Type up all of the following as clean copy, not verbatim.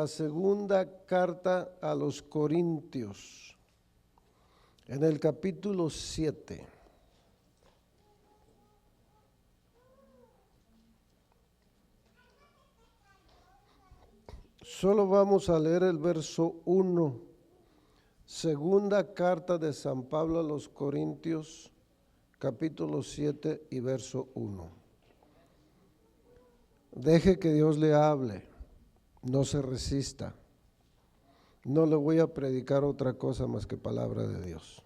La segunda carta a los Corintios, en el capítulo 7. Solo vamos a leer el verso 1. Segunda carta de San Pablo a los Corintios, capítulo 7 y verso 1. Deje que Dios le hable. No se resista. No le voy a predicar otra cosa más que palabra de Dios.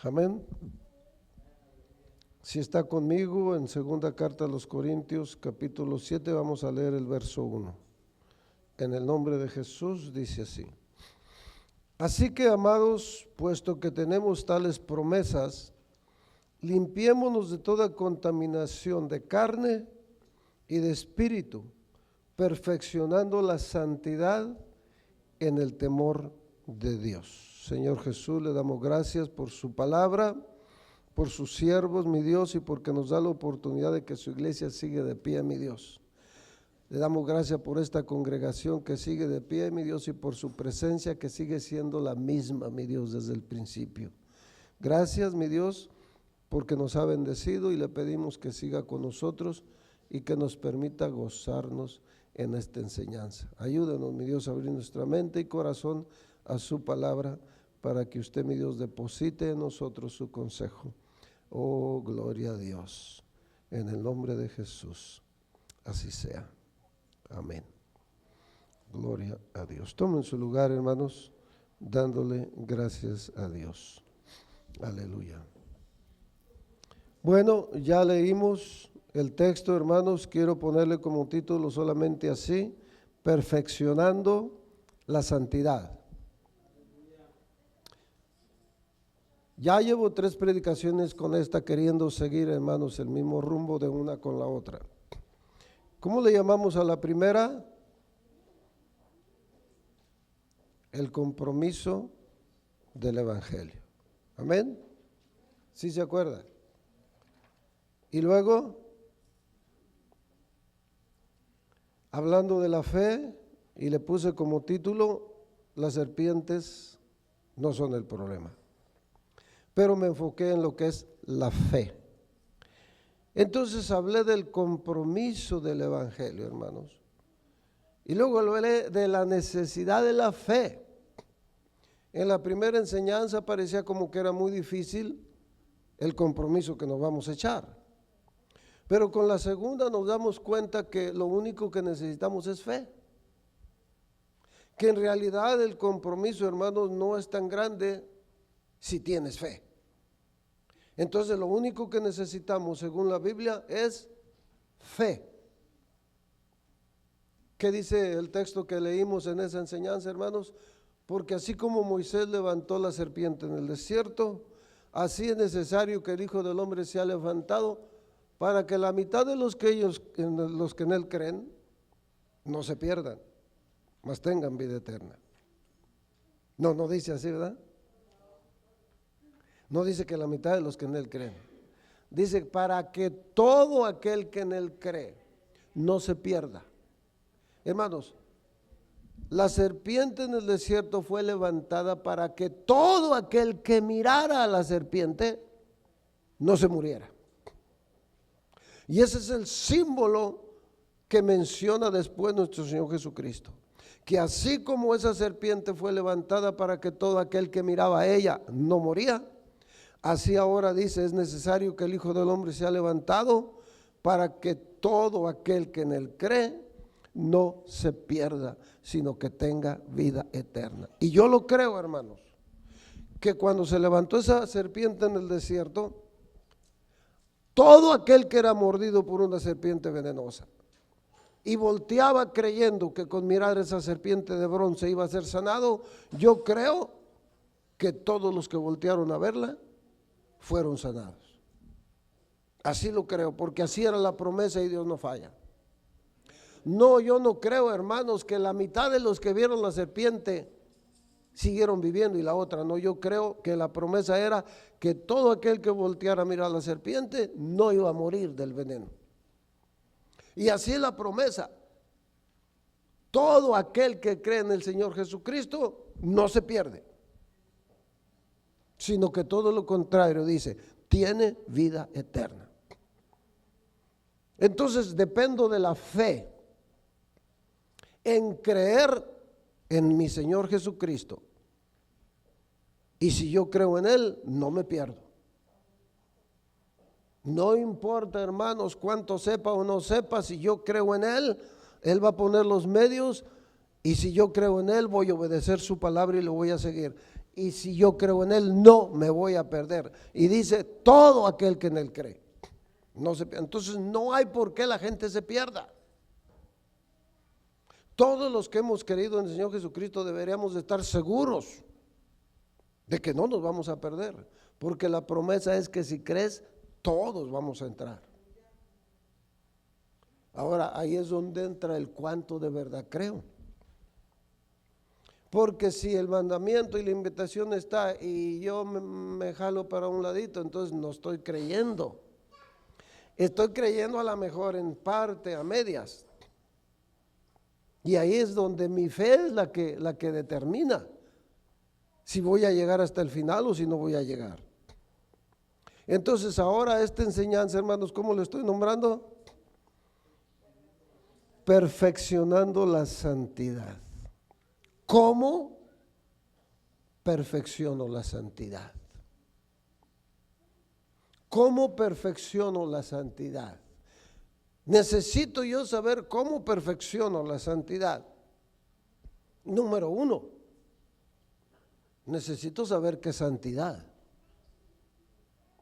Amén. Si está conmigo en segunda carta a los Corintios, capítulo 7, vamos a leer el verso 1. En el nombre de Jesús dice así. Así que, amados, puesto que tenemos tales promesas, limpiémonos de toda contaminación de carne y de espíritu, perfeccionando la santidad en el temor de Dios. Señor Jesús, le damos gracias por su palabra, por sus siervos, mi Dios, y porque nos da la oportunidad de que su iglesia siga de pie, mi Dios. Le damos gracias por esta congregación que sigue de pie, mi Dios, y por su presencia que sigue siendo la misma, mi Dios, desde el principio. Gracias, mi Dios, porque nos ha bendecido y le pedimos que siga con nosotros y que nos permita gozarnos en esta enseñanza. Ayúdanos, mi Dios, a abrir nuestra mente y corazón a su palabra para que usted, mi Dios, deposite en nosotros su consejo. Oh, gloria a Dios. En el nombre de Jesús, así sea. Amén. Gloria a Dios. Tomen su lugar, hermanos, dándole gracias a Dios. Aleluya. Bueno, ya leímos el texto, hermanos. Quiero ponerle como título solamente así: perfeccionando la santidad. Ya llevo 3 predicaciones con esta, queriendo seguir, hermanos, el mismo rumbo de una con la otra. ¿Cómo le llamamos a la primera? El compromiso del Evangelio. Amén. ¿Sí se acuerda? Y luego, hablando de la fe, y le puse como título: las serpientes no son el problema. Pero me enfoqué en lo que es la fe. Entonces hablé del compromiso del Evangelio, hermanos. Y luego hablé de la necesidad de la fe. En la primera enseñanza parecía como que era muy difícil el compromiso que nos vamos a echar. Pero con la segunda nos damos cuenta que lo único que necesitamos es fe. Que en realidad el compromiso, hermanos, no es tan grande si tienes fe. Entonces lo único que necesitamos, según la Biblia, es fe. ¿Qué dice el texto que leímos en esa enseñanza, hermanos? Porque así como Moisés levantó la serpiente en el desierto, así es necesario que el Hijo del Hombre sea levantado, para que la mitad de los que en él creen no se pierdan, mas tengan vida eterna. No dice así, ¿verdad? No dice que la mitad de los que en él creen. Dice para que todo aquel que en él cree no se pierda. Hermanos, la serpiente en el desierto fue levantada para que todo aquel que mirara a la serpiente no se muriera. Y ese es el símbolo que menciona después nuestro Señor Jesucristo. Que así como esa serpiente fue levantada para que todo aquel que miraba a ella no moría, así ahora dice, es necesario que el Hijo del Hombre sea levantado para que todo aquel que en él cree no se pierda, sino que tenga vida eterna. Y yo lo creo, hermanos, que cuando se levantó esa serpiente en el desierto, todo aquel que era mordido por una serpiente venenosa y volteaba creyendo que con mirar esa serpiente de bronce iba a ser sanado, yo creo que todos los que voltearon a verla fueron sanados. Así lo creo, porque así era la promesa y Dios no falla. No, yo no creo, hermanos, que la mitad de los que vieron la serpiente siguieron viviendo y la otra no. Yo creo que la promesa era que todo aquel que volteara a mirar a la serpiente no iba a morir del veneno. Y así es la promesa. todo aquel que cree en el Señor Jesucristo no se pierde, sino que todo lo contrario, dice, tiene vida eterna. Entonces dependo de la fe en creer en mi Señor Jesucristo. Y si yo creo en Él, no me pierdo. No importa, hermanos, cuánto sepa o no sepa, si yo creo en Él, Él va a poner los medios, y si yo creo en Él, voy a obedecer su palabra y lo voy a seguir. Y si yo creo en Él, no me voy a perder. Y dice, todo aquel que en Él cree. No se, entonces no hay por qué la gente se pierda. Todos los que hemos creído en el Señor Jesucristo deberíamos de estar seguros de que no nos vamos a perder, porque la promesa es que si crees, todos vamos a entrar. Ahora, ahí es donde entra el cuánto de verdad creo. Porque si el mandamiento y la invitación está y yo me jalo para un ladito, entonces no estoy creyendo. Estoy creyendo a lo mejor en parte, a medias. Y ahí es donde mi fe es la que determina si voy a llegar hasta el final o si no voy a llegar. Entonces ahora esta enseñanza, hermanos, ¿cómo lo estoy nombrando? Perfeccionando la santidad. ¿Cómo perfecciono la santidad? ¿Cómo perfecciono la santidad? Necesito yo saber cómo perfecciono la santidad. Número uno, necesito saber qué es santidad.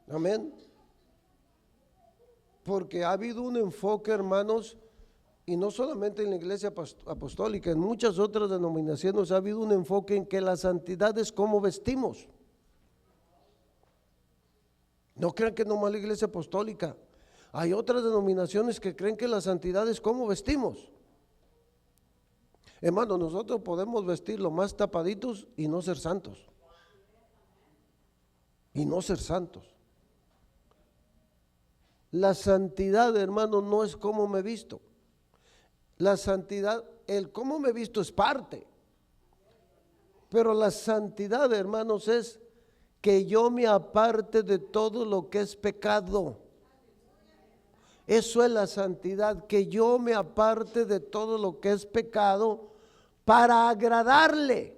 Amén. Porque ha habido un enfoque, hermanos, y no solamente en la iglesia apostólica, en muchas otras denominaciones ha habido un enfoque en que la santidad es cómo vestimos. No crean que nomás la iglesia apostólica. Hay otras denominaciones que creen que la santidad es cómo vestimos. Hermano, nosotros podemos vestir lo más tapaditos y no ser santos. Y no ser santos. La santidad, hermano, no es cómo me visto. La santidad, el cómo me visto es parte. Pero la santidad, hermanos, es que yo me aparte de todo lo que es pecado. Eso es la santidad, que yo me aparte de todo lo que es pecado para agradarle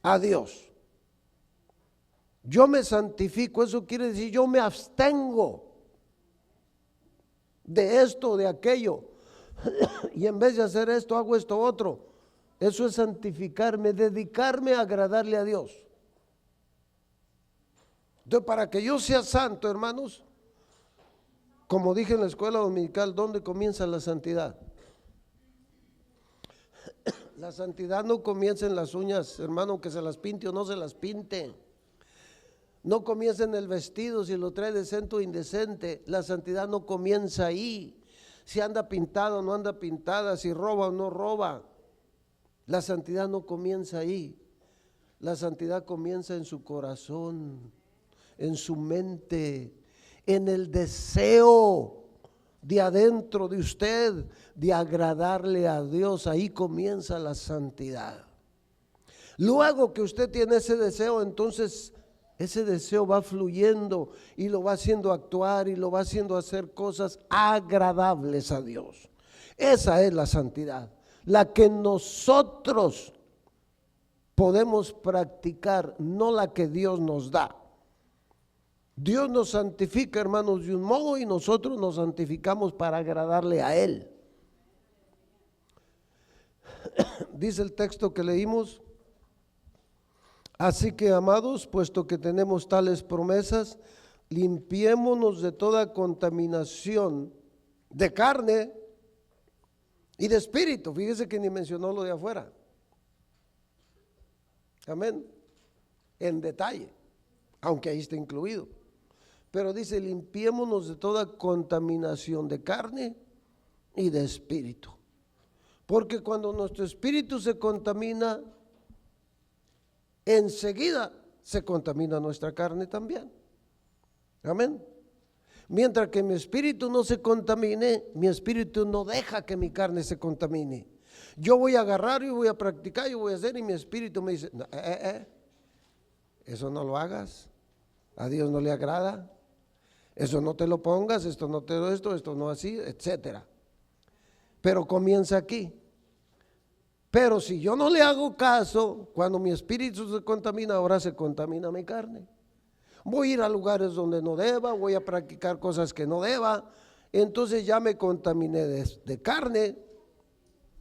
a Dios. Yo me santifico, eso quiere decir yo me abstengo de esto, de aquello, y en vez de hacer esto hago esto otro. Eso es santificarme, dedicarme a agradarle a Dios. Entonces, para que yo sea santo, hermanos, como dije en la escuela dominical, ¿dónde comienza la santidad? La santidad no comienza en las uñas, hermano, que se las pinte o no se las pinte. No comienza en el vestido, si lo trae decente o indecente. La santidad no comienza ahí. Si anda pintado o no anda pintada, si roba o no roba. La santidad no comienza ahí. La santidad comienza en su corazón, en su mente, en el deseo de adentro de usted de agradarle a Dios. Ahí comienza la santidad. Luego que usted tiene ese deseo, entonces ese deseo va fluyendo y lo va haciendo actuar y lo va haciendo hacer cosas agradables a Dios. Esa es la santidad, la que nosotros podemos practicar, no la que Dios nos da. Dios nos santifica, hermanos, de un modo y nosotros nos santificamos para agradarle a Él. Dice el texto que leímos: así que, amados, puesto que tenemos tales promesas, limpiémonos de toda contaminación de carne y de espíritu. Fíjese que ni mencionó lo de afuera. Amén. En detalle, aunque ahí está incluido. Pero dice, limpiémonos de toda contaminación de carne y de espíritu. Porque cuando nuestro espíritu se contamina, enseguida se contamina nuestra carne también. Amén. Mientras que mi espíritu no se contamine, mi espíritu no deja que mi carne se contamine. Yo voy a agarrar, yo voy a practicar, yo voy a hacer, y mi espíritu me dice, no, eso no lo hagas, a Dios no le agrada, eso no te lo pongas, esto no te lo esto no así, etcétera. Pero comienza aquí. Pero si yo no le hago caso, cuando mi espíritu se contamina, ahora se contamina mi carne. Voy a ir a lugares donde no deba, voy a practicar cosas que no deba, entonces ya me contaminé de carne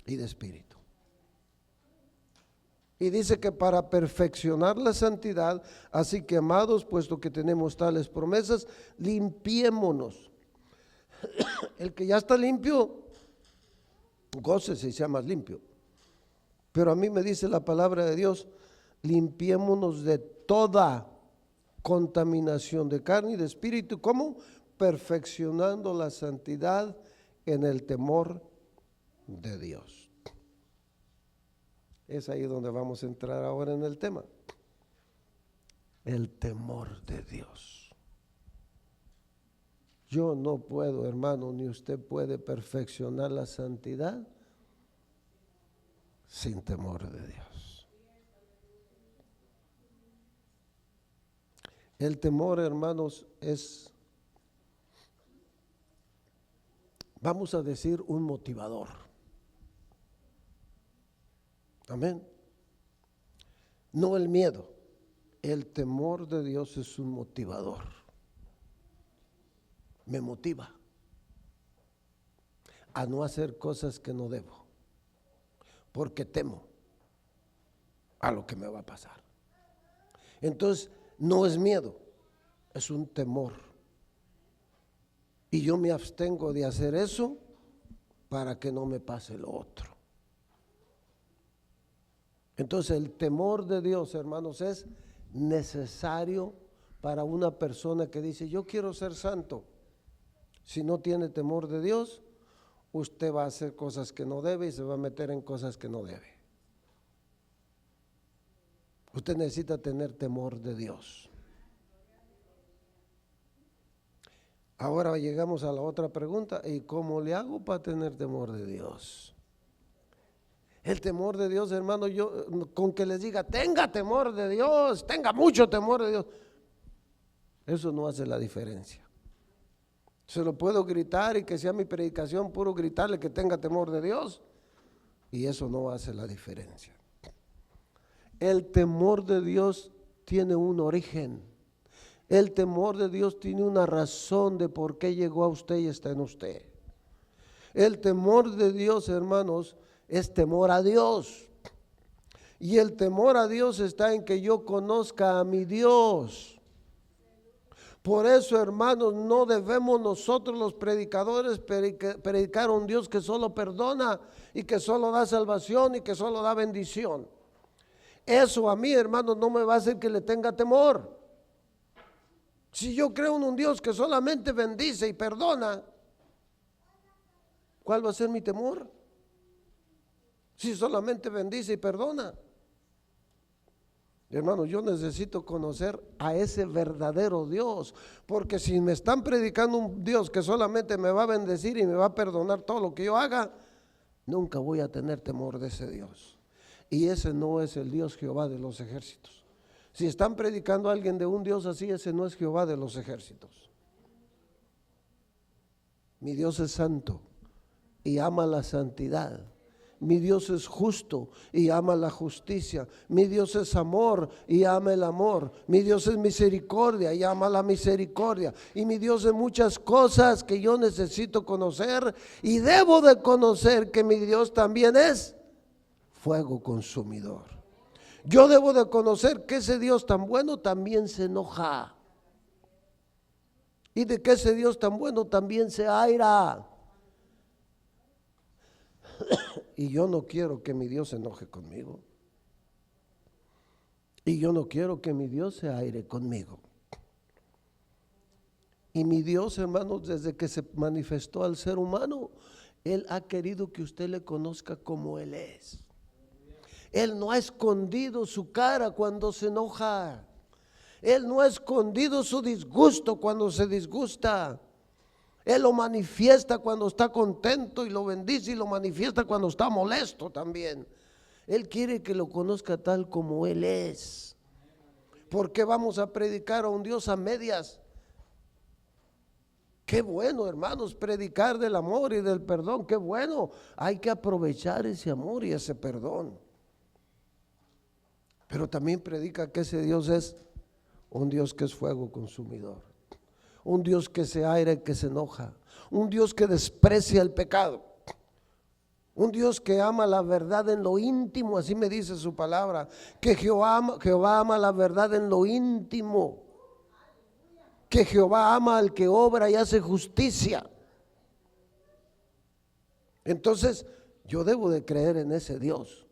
y de espíritu. Y dice que para perfeccionar la santidad, así que amados, puesto que tenemos tales promesas, limpiémonos. El que ya está limpio, gócese y sea más limpio. Pero a mí me dice la palabra de Dios, limpiémonos de toda contaminación de carne y de espíritu. ¿Cómo? Perfeccionando la santidad en el temor de Dios. Es ahí donde vamos a entrar ahora en el tema. El temor de Dios. Yo no puedo, hermano, ni usted puede perfeccionar la santidad sin temor de Dios. El temor, hermanos, es, vamos a decir, un motivador. Amén. No el miedo. El temor de Dios es un motivador. Me motiva a no hacer cosas que no debo, porque temo a lo que me va a pasar. Entonces, no es miedo, es un temor. Y yo me abstengo de hacer eso para que no me pase lo otro. Entonces, el temor de Dios, hermanos, es necesario para una persona que dice, yo quiero ser santo. Si no tiene temor de Dios, usted va a hacer cosas que no debe y se va a meter en cosas que no debe. Usted necesita tener temor de Dios. Ahora llegamos a la otra pregunta, ¿y cómo le hago para tener temor de Dios? El temor de Dios, hermano, yo con que les diga, tenga temor de Dios, tenga mucho temor de Dios, eso no hace la diferencia. Se lo puedo gritar y que sea mi predicación puro gritarle que tenga temor de Dios, y eso no hace la diferencia. El temor de Dios tiene un origen. El temor de Dios tiene una razón de por qué llegó a usted y está en usted. El temor de Dios, hermanos, es temor a Dios. Y el temor a Dios está en que yo conozca a mi Dios. Por eso, hermanos, no debemos nosotros los predicadores predicar a un Dios que solo perdona y que solo da salvación y que solo da bendición. Eso a mí, hermanos, no me va a hacer que le tenga temor. Si yo creo en un Dios que solamente bendice y perdona, ¿cuál va a ser mi temor? Si solamente bendice y perdona. Hermano, yo necesito conocer a ese verdadero Dios, porque si me están predicando un Dios que solamente me va a bendecir y me va a perdonar todo lo que yo haga, nunca voy a tener temor de ese Dios. Y ese no es el Dios Jehová de los ejércitos. Si están predicando a alguien de un Dios así, ese no es Jehová de los ejércitos. Mi Dios es santo y ama la santidad. Mi Dios es justo y ama la justicia. Mi Dios es amor y ama el amor. Mi Dios es misericordia y ama la misericordia. Y mi Dios es muchas cosas que yo necesito conocer y debo de conocer que mi Dios también es fuego consumidor. Yo debo de conocer que ese Dios tan bueno también se enoja. Y de que ese Dios tan bueno también se aira. Y yo no quiero que mi Dios se enoje conmigo. Y yo no quiero que mi Dios se aire conmigo. Y mi Dios, hermanos, desde que se manifestó al ser humano, Él ha querido que usted le conozca como Él es. Él no ha escondido su cara cuando se enoja. Él no ha escondido su disgusto cuando se disgusta. Él lo manifiesta cuando está contento y lo bendice, y lo manifiesta cuando está molesto también. Él quiere que lo conozca tal como Él es. ¿Por qué vamos a predicar a un Dios a medias? Qué bueno, hermanos, predicar del amor y del perdón, qué bueno. Hay que aprovechar ese amor y ese perdón. Pero también predica que ese Dios es un Dios que es fuego consumidor, un Dios que se aira y que se enoja, un Dios que desprecia el pecado, un Dios que ama la verdad en lo íntimo, así me dice su palabra, que Jehová ama la verdad en lo íntimo, que Jehová ama al que obra y hace justicia. Entonces yo debo de creer en ese Dios.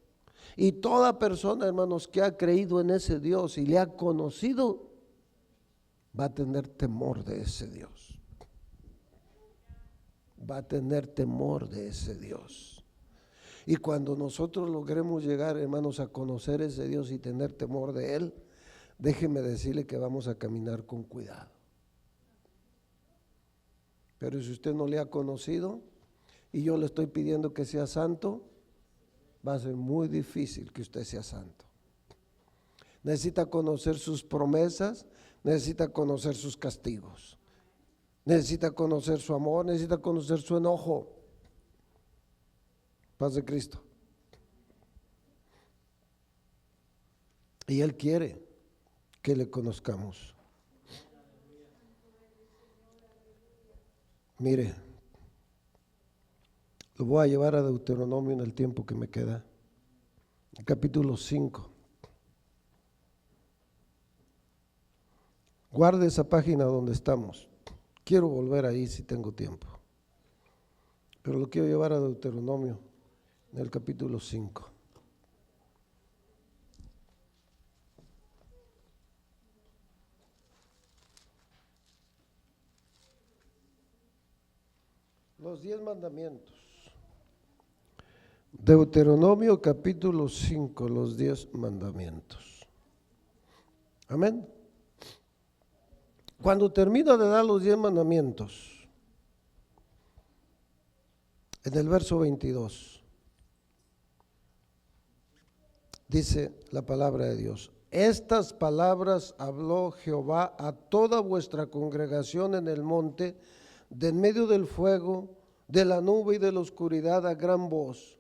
Y toda persona, hermanos, que ha creído en ese Dios y le ha conocido, va a tener temor de ese Dios. Va a tener temor de ese Dios. Y cuando nosotros logremos llegar, hermanos, a conocer ese Dios y tener temor de Él, déjeme decirle que vamos a caminar con cuidado. Pero si usted no le ha conocido y yo le estoy pidiendo que sea santo, va a ser muy difícil que usted sea santo. Necesita conocer sus promesas, necesita conocer sus castigos, necesita conocer su amor, necesita conocer su enojo. Paz de Cristo. Y Él quiere que le conozcamos. Mire, lo voy a llevar a Deuteronomio en el tiempo que me queda. Capítulo 5. Guarde esa página donde estamos. Quiero volver ahí si tengo tiempo. Pero lo quiero llevar a Deuteronomio en el capítulo 5. Los 10 mandamientos. Deuteronomio capítulo 5, los 10 mandamientos. Amén. Cuando termina de dar los 10 mandamientos, en el verso 22, dice la palabra de Dios: estas palabras habló Jehová a toda vuestra congregación en el monte, de en medio del fuego, de la nube y de la oscuridad, a gran voz,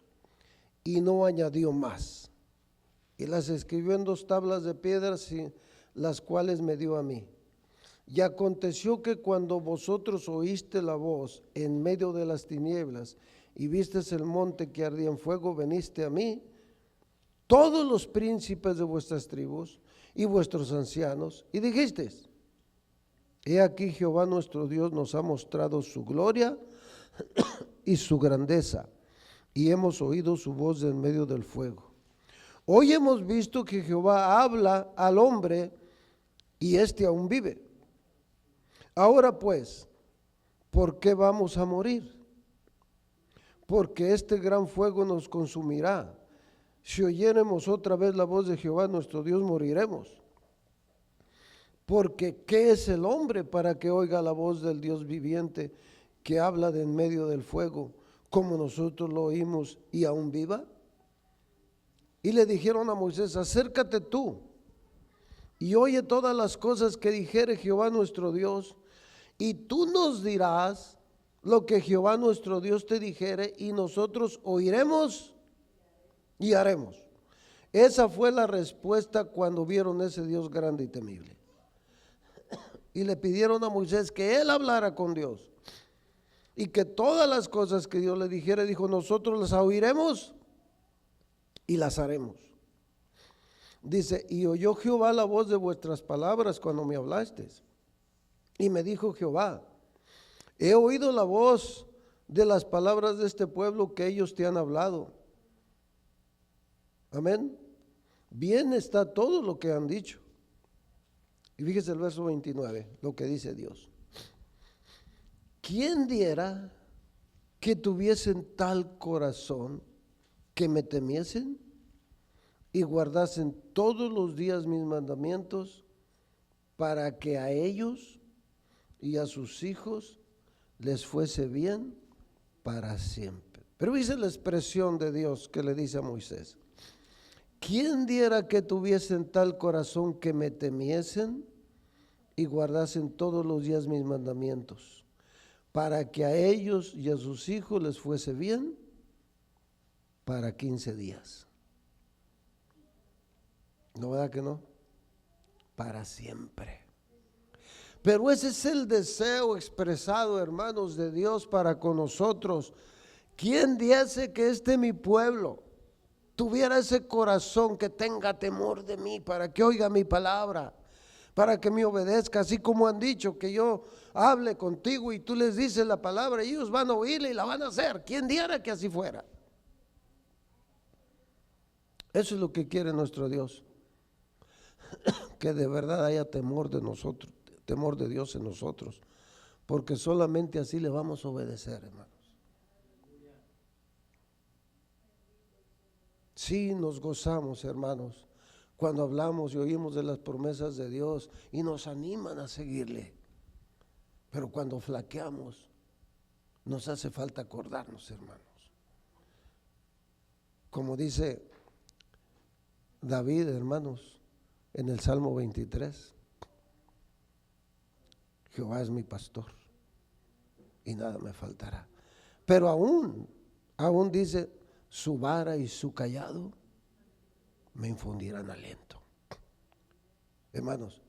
y no añadió más. Y las escribió en 2 tablas de piedras, las cuales me dio a mí. Y aconteció que cuando vosotros oíste la voz en medio de las tinieblas, y vistes el monte que ardía en fuego, veniste a mí, todos los príncipes de vuestras tribus y vuestros ancianos, y dijisteis: he aquí Jehová nuestro Dios nos ha mostrado su gloria y su grandeza, y hemos oído su voz en medio del fuego. Hoy hemos visto que Jehová habla al hombre, y éste aún vive. Ahora pues, ¿por qué vamos a morir? Porque este gran fuego nos consumirá. Si oyéremos otra vez la voz de Jehová nuestro Dios, moriremos. Porque ¿qué es el hombre para que oiga la voz del Dios viviente, que habla de en medio del fuego, como nosotros lo oímos, y aún viva? Y le dijeron a Moisés: acércate tú y oye todas las cosas que dijere Jehová nuestro Dios, y tú nos dirás lo que Jehová nuestro Dios te dijere, y nosotros oiremos y haremos. Esa fue la respuesta cuando vieron ese Dios grande y temible. Y le pidieron a Moisés que él hablara con Dios, y que todas las cosas que Dios le dijera, dijo: nosotros las oiremos y las haremos. Dice: y oyó Jehová la voz de vuestras palabras cuando me hablasteis. Y me dijo Jehová: he oído la voz de las palabras de este pueblo que ellos te han hablado. Amén. Bien está todo lo que han dicho. Y fíjese el verso 29, lo que dice Dios: ¿quién diera que tuviesen tal corazón que me temiesen y guardasen todos los días mis mandamientos, para que a ellos y a sus hijos les fuese bien para siempre. Pero dice la expresión de Dios que le dice a Moisés: ¿quién diera que tuviesen tal corazón que me temiesen y guardasen todos los días mis mandamientos, para que a ellos y a sus hijos les fuese bien para 15 días? ¿No, verdad que no? Para siempre. Pero ese es el deseo expresado, hermanos, de Dios para con nosotros. ¿Quién diese que mi pueblo tuviera ese corazón que tenga temor de mí, para que oiga mi palabra, para que me obedezca, así como han dicho que yo hable contigo y tú les dices la palabra y ellos van a oírla y la van a hacer? ¿Quién diera que así fuera? Eso es lo que quiere nuestro Dios, que de verdad haya temor de nosotros, temor de Dios en nosotros, porque solamente así le vamos a obedecer, hermanos. Sí, nos gozamos, hermanos, cuando hablamos y oímos de las promesas de Dios y nos animan a seguirle. Pero cuando flaqueamos, nos hace falta acordarnos, hermanos. Como dice David, hermanos, en el Salmo 23, Jehová es mi pastor y nada me faltará. Pero aún dice, su vara y su cayado me infundirán aliento. Hermanos,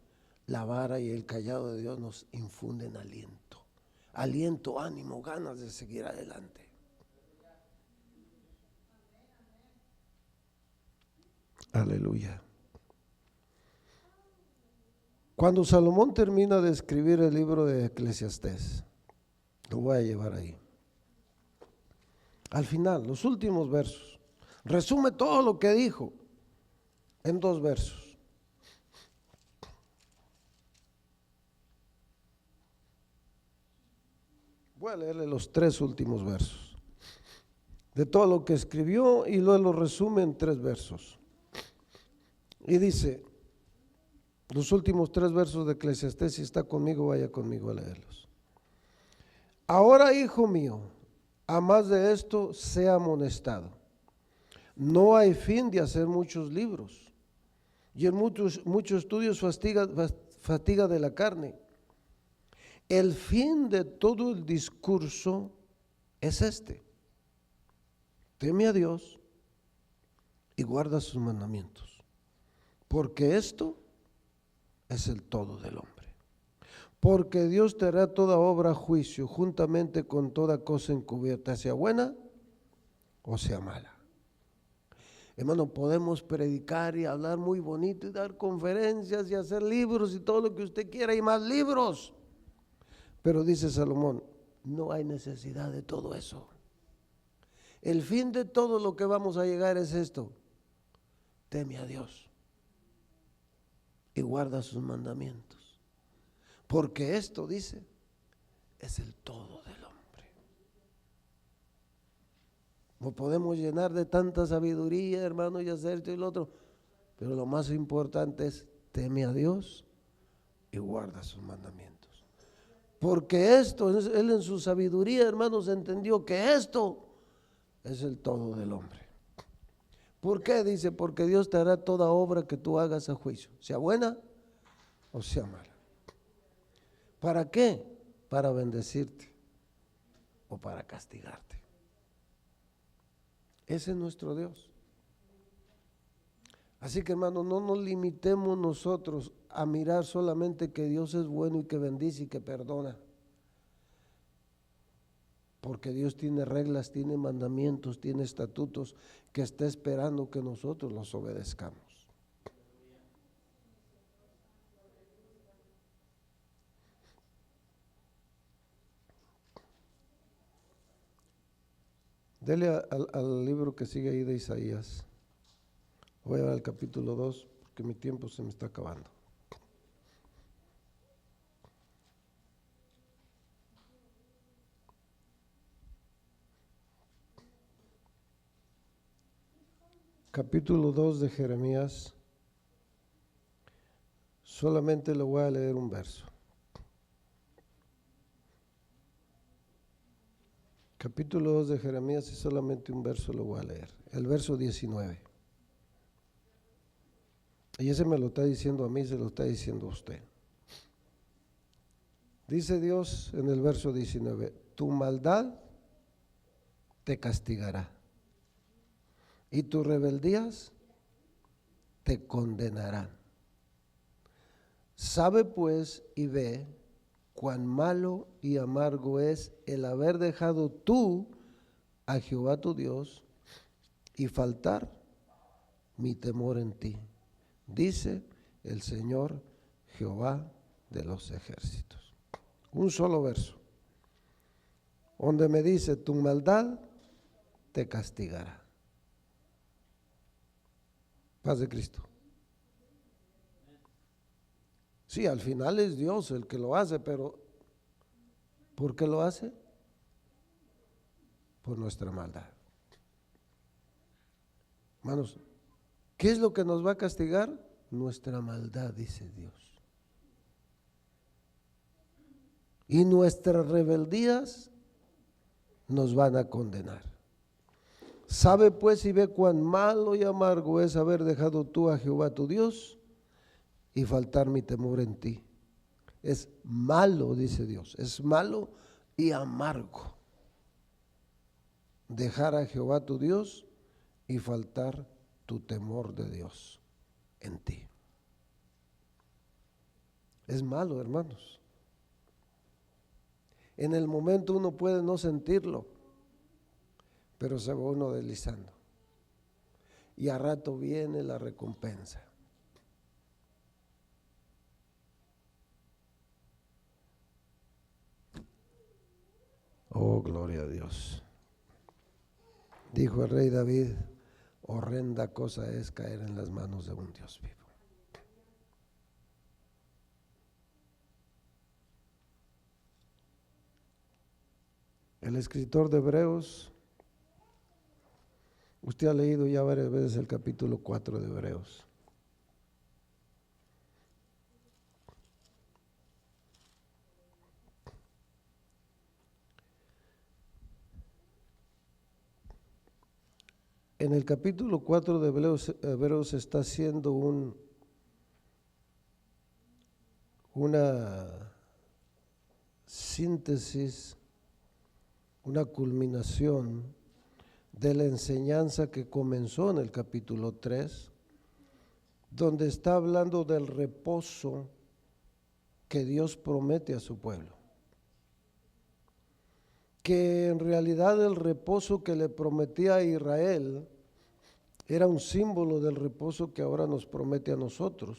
la vara y el cayado de Dios nos infunden aliento. Aliento, ánimo, ganas de seguir adelante. Aleluya. Cuando Salomón termina de escribir el libro de Eclesiastés, lo voy a llevar ahí. Al final, los últimos versos, resume todo lo que dijo en 2 versos. Voy a leerle los 3 últimos versos de todo lo que escribió y luego lo resume en 3 versos. Y dice, los últimos 3 versos de Eclesiastés, si está conmigo, vaya conmigo a leerlos. Ahora, hijo mío, a más de esto sea amonestado. No hay fin de hacer muchos libros, y en muchos estudios fatiga de la carne. El fin de todo el discurso es este: teme a Dios y guarda sus mandamientos, porque esto es el todo del hombre. Porque Dios te hará toda obra a juicio, juntamente con toda cosa encubierta, sea buena o sea mala. Hermano, podemos predicar y hablar muy bonito y dar conferencias y hacer libros y todo lo que usted quiera y más libros. Pero dice Salomón, no hay necesidad de todo eso. El fin de todo lo que vamos a llegar es esto: teme a Dios y guarda sus mandamientos. Porque esto, dice, es el todo del hombre. No podemos llenar de tanta sabiduría, hermano, y hacer esto y lo otro, pero lo más importante es teme a Dios y guarda sus mandamientos. Porque esto, él en su sabiduría, hermanos, entendió que esto es el todo del hombre. ¿Por qué? Dice, porque Dios te hará toda obra que tú hagas a juicio, sea buena o sea mala. ¿Para qué? Para bendecirte o para castigarte. Ese es nuestro Dios. Así que, hermano, no nos limitemos nosotros a mirar solamente que Dios es bueno y que bendice y que perdona. Porque Dios tiene reglas, tiene mandamientos, tiene estatutos que está esperando que nosotros los obedezcamos. Dele al libro que sigue ahí de Isaías. Voy a ver al capítulo 2 porque mi tiempo se me está acabando. Capítulo 2 de Jeremías. Solamente le voy a leer un verso. Capítulo 2 de Jeremías, y solamente un verso lo voy a leer, el verso 19. Y ese me lo está diciendo a mí, se lo está diciendo a usted. Dice Dios en el verso 19, tu maldad te castigará y tus rebeldías te condenarán. Sabe pues y ve cuán malo y amargo es el haber dejado tú a Jehová tu Dios y faltar mi temor en ti, dice el Señor Jehová de los ejércitos. Un solo verso, donde me dice, tu maldad te castigará. Paz de Cristo. Sí, al final es Dios el que lo hace, pero ¿por qué lo hace? Por nuestra maldad. Hermanos, ¿qué es lo que nos va a castigar? Nuestra maldad, dice Dios. Y nuestras rebeldías nos van a condenar. Sabe pues y ve cuán malo y amargo es haber dejado tú a Jehová tu Dios y faltar mi temor en ti. Es malo, dice Dios, es malo y amargo dejar a Jehová tu Dios y faltar tu temor de Dios en ti. Es malo, hermanos. En el momento uno puede no sentirlo, pero se va uno deslizando. Y a rato viene la recompensa. Oh, gloria a Dios. Dijo el rey David, horrenda cosa es caer en las manos de un Dios vivo. El escritor de Hebreos, usted ha leído ya varias veces el capítulo 4 de Hebreos. En el capítulo 4 de Hebreos está haciendo una síntesis, una culminación de la enseñanza que comenzó en el capítulo 3, donde está hablando del reposo que Dios promete a su pueblo. Que en realidad el reposo que le prometía a Israel era un símbolo del reposo que ahora nos promete a nosotros.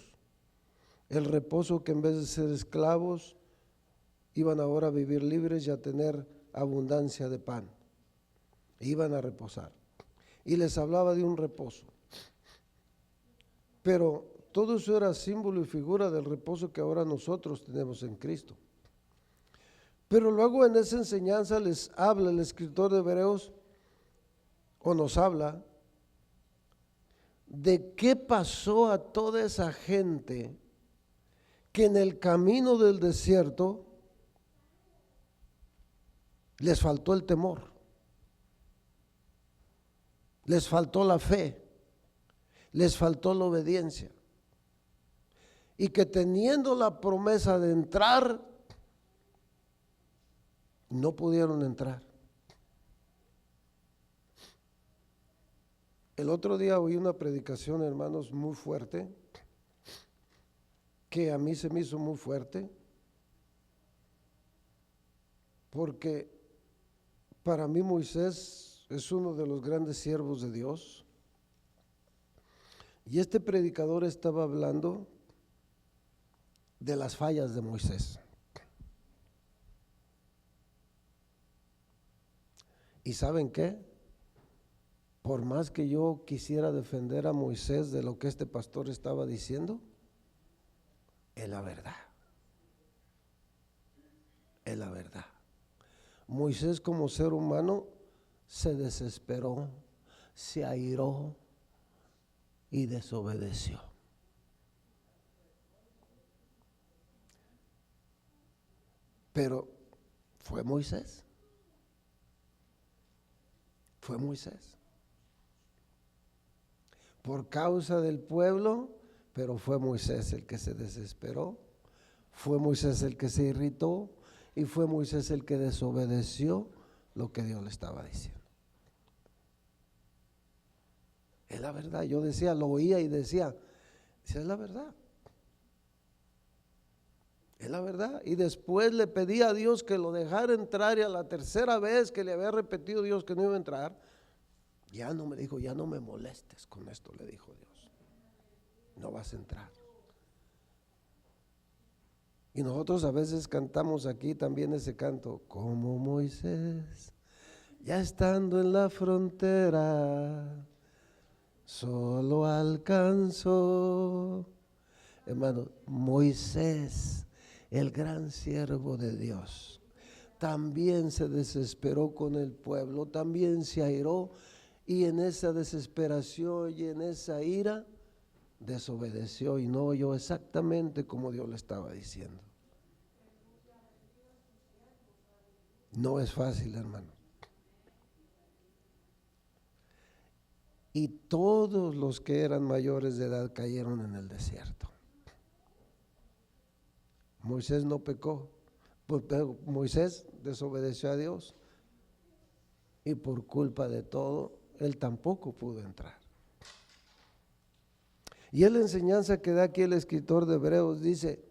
El reposo que en vez de ser esclavos, iban ahora a vivir libres y a tener abundancia de pan. Iban a reposar. Y les hablaba de un reposo. Pero todo eso era símbolo y figura del reposo que ahora nosotros tenemos en Cristo. Pero luego en esa enseñanza les habla el escritor de Hebreos, o nos habla, de qué pasó a toda esa gente que en el camino del desierto les faltó el temor, les faltó la fe, les faltó la obediencia, y que teniendo la promesa de entrar, no pudieron entrar. El otro día oí una predicación, hermanos, muy fuerte, que a mí se me hizo muy fuerte, porque para mí Moisés es uno de los grandes siervos de Dios, y este predicador estaba hablando de las fallas de Moisés. ¿Y saben qué? Por más que yo quisiera defender a Moisés de lo que este pastor estaba diciendo, es la verdad. Es la verdad. Moisés como ser humano se desesperó, se airó y desobedeció. Pero fue Moisés. fue Moisés. Por causa del pueblo, pero fue Moisés el que se desesperó, fue Moisés el que se irritó y fue Moisés el que desobedeció lo que Dios le estaba diciendo. Es la verdad. Yo decía, lo oía y decía, es la verdad. Es la verdad. Y después le pedí a Dios que lo dejara entrar, y a la tercera vez que le había repetido Dios que no iba a entrar, ya no me dijo, ya no me molestes con esto, le dijo Dios. No vas a entrar. Y nosotros a veces cantamos aquí también ese canto, como Moisés, ya estando en la frontera, solo alcanzó. Hermano, Moisés, el gran siervo de Dios, también se desesperó con el pueblo, también se airó, y en esa desesperación y en esa ira desobedeció y no oyó exactamente como Dios le estaba diciendo. No es fácil, hermano. Y todos los que eran mayores de edad cayeron en el desierto. Moisés no pecó, pero Moisés desobedeció a Dios y por culpa de todo, él tampoco pudo entrar. Y en la enseñanza que da aquí el escritor de Hebreos dice,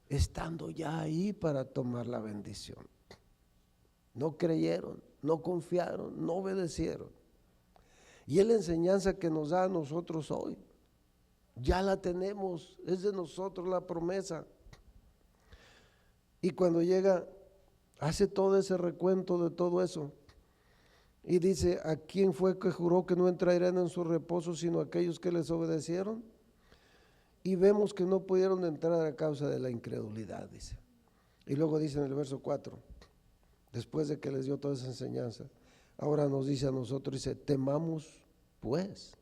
estando ya ahí para tomar la bendición. No creyeron, no confiaron, no obedecieron. Y es la enseñanza que nos da a nosotros hoy. Ya la tenemos, es de nosotros la promesa. Y cuando llega, hace todo ese recuento de todo eso. Y dice, ¿a quién fue que juró que no entrarían en su reposo sino aquellos que les obedecieron? Y vemos que no pudieron entrar a causa de la incredulidad, dice. Y luego dice en el verso 4, después de que les dio toda esa enseñanza, ahora nos dice a nosotros, dice, temamos pues,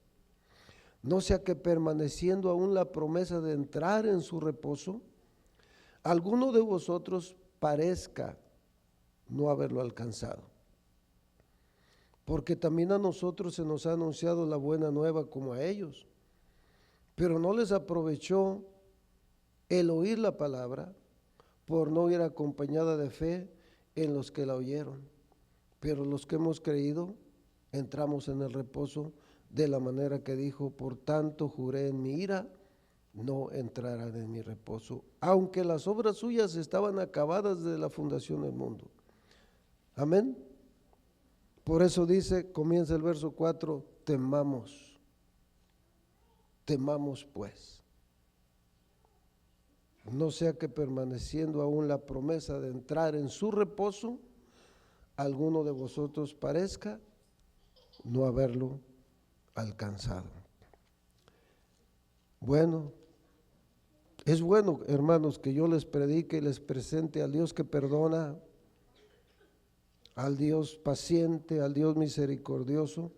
no sea que permaneciendo aún la promesa de entrar en su reposo, alguno de vosotros parezca no haberlo alcanzado. Porque también a nosotros se nos ha anunciado la buena nueva como a ellos, pero no les aprovechó el oír la palabra por no ir acompañada de fe en los que la oyeron. Pero los que hemos creído entramos en el reposo de la manera que dijo, por tanto juré en mi ira, no entrarán en mi reposo, aunque las obras suyas estaban acabadas desde la fundación del mundo. Amén. Por eso dice, comienza el verso 4, temamos pues. No sea que permaneciendo aún la promesa de entrar en su reposo, alguno de vosotros parezca no haberlo alcanzado. Bueno, es bueno, hermanos, que yo les predique y les presente al Dios que perdona, al Dios paciente, al Dios misericordioso,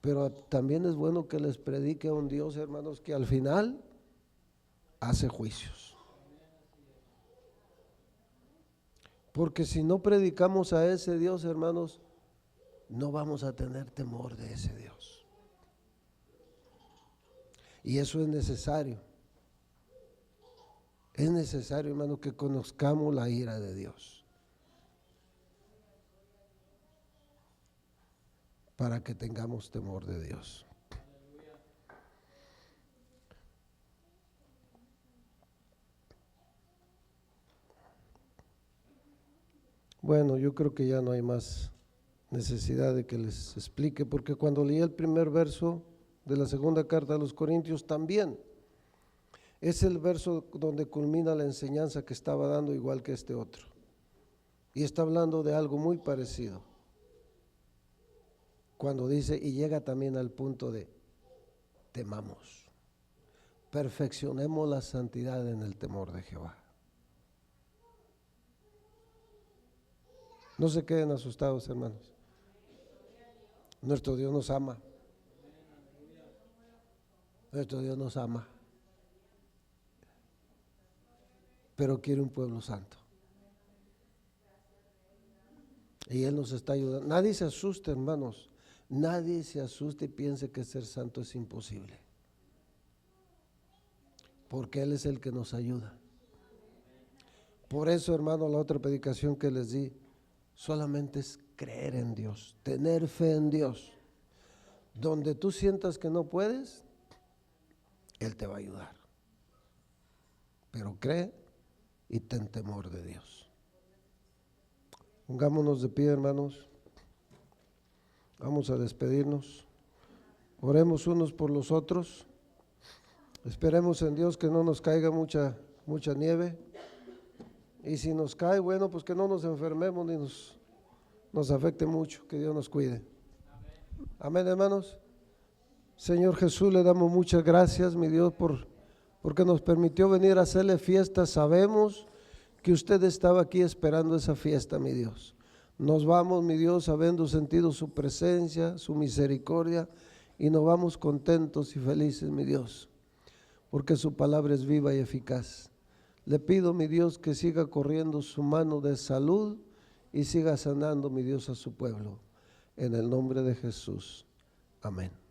pero también es bueno que les predique a un Dios, hermanos, que al final hace juicios. Porque si no predicamos a ese Dios, hermanos, no vamos a tener temor de ese Dios. Y eso es necesario. Es necesario, hermano, que conozcamos la ira de Dios para que tengamos temor de Dios. Bueno, yo creo que ya no hay más necesidad de que les explique, porque cuando leí el primer verso de la segunda carta a los Corintios también es el verso donde culmina la enseñanza que estaba dando, igual que este otro, y está hablando de algo muy parecido, cuando dice, y llega también al punto de temamos, perfeccionemos la santidad en el temor de Jehová. No se queden asustados, hermanos. Nuestro Dios nos ama. Nuestro Dios nos ama. Pero quiere un pueblo santo. Y Él nos está ayudando. Nadie se asuste, hermanos. Nadie se asuste y piense que ser santo es imposible. Porque Él es el que nos ayuda. Por eso, hermano, la otra predicación que les di, solamente es creer en Dios, tener fe en Dios. Donde tú sientas que no puedes, Él te va a ayudar. Pero cree y ten temor de Dios. Pongámonos de pie, hermanos. Vamos a despedirnos. Oremos unos por los otros. Esperemos en Dios que no nos caiga mucha nieve. Y si nos cae, bueno, pues que no nos enfermemos ni nos afecte mucho. Que Dios nos cuide. Amén, hermanos. Señor Jesús, le damos muchas gracias, mi Dios, porque nos permitió venir a hacerle fiesta. Sabemos que usted estaba aquí esperando esa fiesta, mi Dios. Nos vamos, mi Dios, habiendo sentido su presencia, su misericordia, y nos vamos contentos y felices, mi Dios, porque su palabra es viva y eficaz. Le pido, mi Dios, que siga corriendo su mano de salud y siga sanando, mi Dios, a su pueblo. En el nombre de Jesús. Amén.